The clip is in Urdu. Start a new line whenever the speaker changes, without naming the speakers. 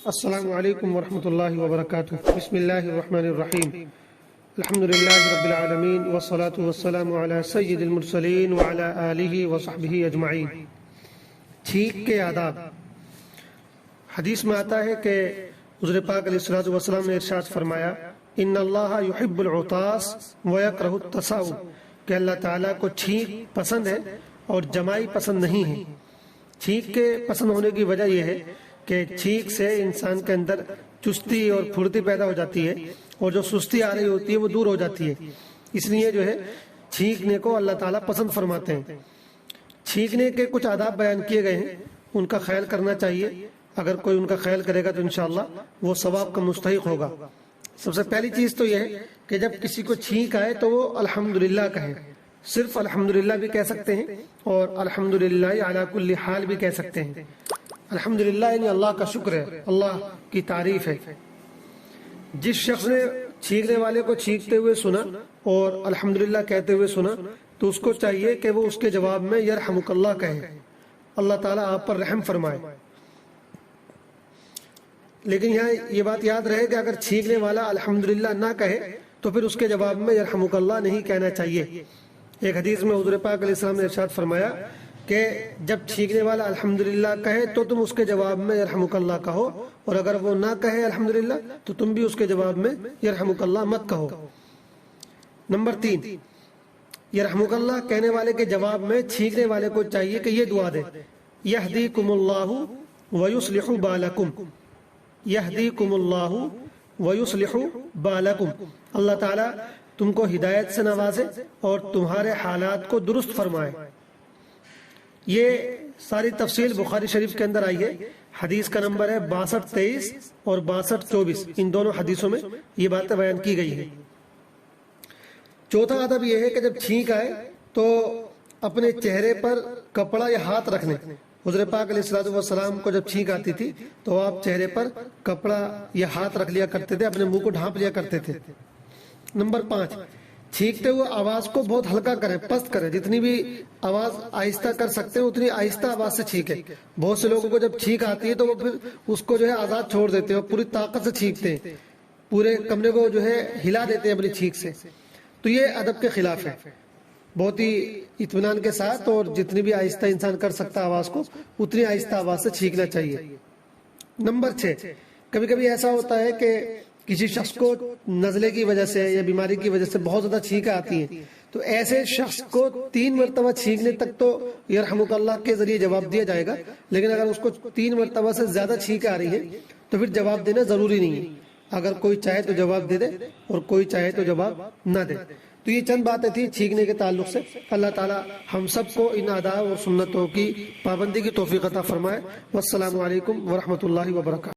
السلام علیکم ورحمۃ اللہ وبرکاتہ۔ بسم اللہ الرحمن الرحیم، الحمد للہ رب العالمین والصلاة والسلام علی سید المرسلین وعلی آلہ وصحبہ اجمعین۔ چھینک کے آداب۔ حدیث میں آتا ہے کہ حضور پاک علیہ الصلوۃ والسلام نے ارشاد فرمایا، ان اللہ یحب العطاس ویکرہ التساؤل، کہ اللہ تعالیٰ کو چھینک پسند ہے اور جمائی پسند نہیں ہے۔ چھینک کے پسند ہونے کی وجہ یہ ہے کہ چھینک سے انسان کے اندر چستی اور پھرتی پیدا ہو جاتی ہے، اور جو سستی آ رہی ہوتی ہے وہ دور ہو جاتی ہے۔ اس لیے جو ہے چھینکنے کو اللہ تعالیٰ پسند فرماتے ہیں۔ چھینکنے کے کچھ آداب بیان کیے گئے ہیں، ان کا خیال کرنا چاہیے۔ اگر کوئی ان کا خیال کرے گا تو انشاءاللہ وہ ثواب کا مستحق ہوگا۔ سب سے پہلی چیز تو یہ ہے کہ جب کسی کو چھینک آئے تو وہ الحمدللہ کہیں۔ صرف الحمدللہ بھی کہہ سکتے ہیں اور الحمدللہ علی کل حال بھی کہہ سکتے ہیں۔ الحمدللہ یعنی اللہ کا شکر ہے، اللہ کی تعریف ہے۔ جس شخص نے چھینکنے والے کو چھینکتے ہوئے سنا اور الحمدللہ کہتے ہوئے سنا تو اس کو چاہیے کہ وہ اس کے جواب میں یرحمک اللہ کہے، اللہ تعالیٰ آپ پر رحم فرمائے۔ لیکن یہاں یہ بات یاد رہے کہ اگر چھینکنے والا الحمدللہ نہ کہے تو پھر اس کے جواب میں یرحمک اللہ نہیں کہنا چاہیے۔ ایک حدیث میں حضور پاک علیہ السلام نے ارشاد فرمایا کہ جب چھینکنے والا الحمدللہ کہے تو تم اس کے جواب میں یرحمک اللہ کہو، اور اگر وہ نہ کہے الحمدللہ تو تم بھی اس کے جواب میں یرحمک اللہ مت کہو۔ نمبر 3، یرحمک اللہ کہنے والے کے جواب میں چھینکنے والے کو چاہیے کہ یہ دعا دے، یہدیکم اللہ ویصلح بالکم، یہدیکم اللہ ویصلح بالکم، اللہ تعالیٰ تم کو ہدایت سے نوازے اور تمہارے حالات کو درست فرمائے۔ یہ ساری تفصیل بخاری شریف کے اندر آئی ہے۔ حدیث کا نمبر ہے 6223 اور 6224، ان دونوں حدیثوں میں یہ باتیں بیان کی گئی ہیں۔ چوتھا ادب یہ ہے کہ جب چھینک آئے تو اپنے چہرے پر کپڑا یا ہاتھ رکھنے۔ حضور پاک علیہ الصلوۃ والسلام کو جب چھینک آتی تھی تو آپ چہرے پر کپڑا یا ہاتھ رکھ لیا کرتے تھے، اپنے منہ کو ڈھانپ لیا کرتے تھے۔ نمبر 5، چھینکتے ہوئے آواز کو بہت ہلکا کریں، پست کریں، جتنی بھی آواز آہستہ کر سکتے ہیں اتنی آہستہ آواز سے چھینکیں۔ بہت سے لوگوں کو جب چھینک آتی ہے تو وہ پھر اس کو جو ہے آزاد چھوڑ دیتے ہیں اور پوری طاقت سے چھینکتے ہیں، پورے کمرے کو جو ہے ہلا دیتے ہیں اپنی چھینک سے، تو یہ ادب کے خلاف ہے۔ بہت ہی اطمینان کے ساتھ اور جتنی بھی آہستہ انسان کر سکتا آواز کو اتنی آہستہ آواز سے چھینکنا چاہیے۔ نمبر 6، کبھی کبھی ایسا ہوتا ہے کہ کسی شخص کو نزلے کی وجہ سے یا بیماری کی وجہ سے بہت زیادہ چھینکیں آتی ہیں، تو ایسے شخص کو 3 مرتبہ چھینکنے تک تو یرحمک اللہ کے ذریعے جواب دیا جائے گا، لیکن اگر اس کو 3 مرتبہ سے زیادہ چھینکیں آ رہی ہیں تو پھر جواب دینا ضروری نہیں ہے۔ اگر کوئی چاہے تو جواب دے دے اور کوئی چاہے تو جواب نہ دے۔ تو یہ چند باتیں تھیں چھینکنے کے تعلق سے۔ اللہ تعالی ہم سب کو ان آداب اور سنتوں کی پابندی کی توفیق عطا فرمائے۔ والسلام علیکم ورحمۃ اللہ وبرکاتہ۔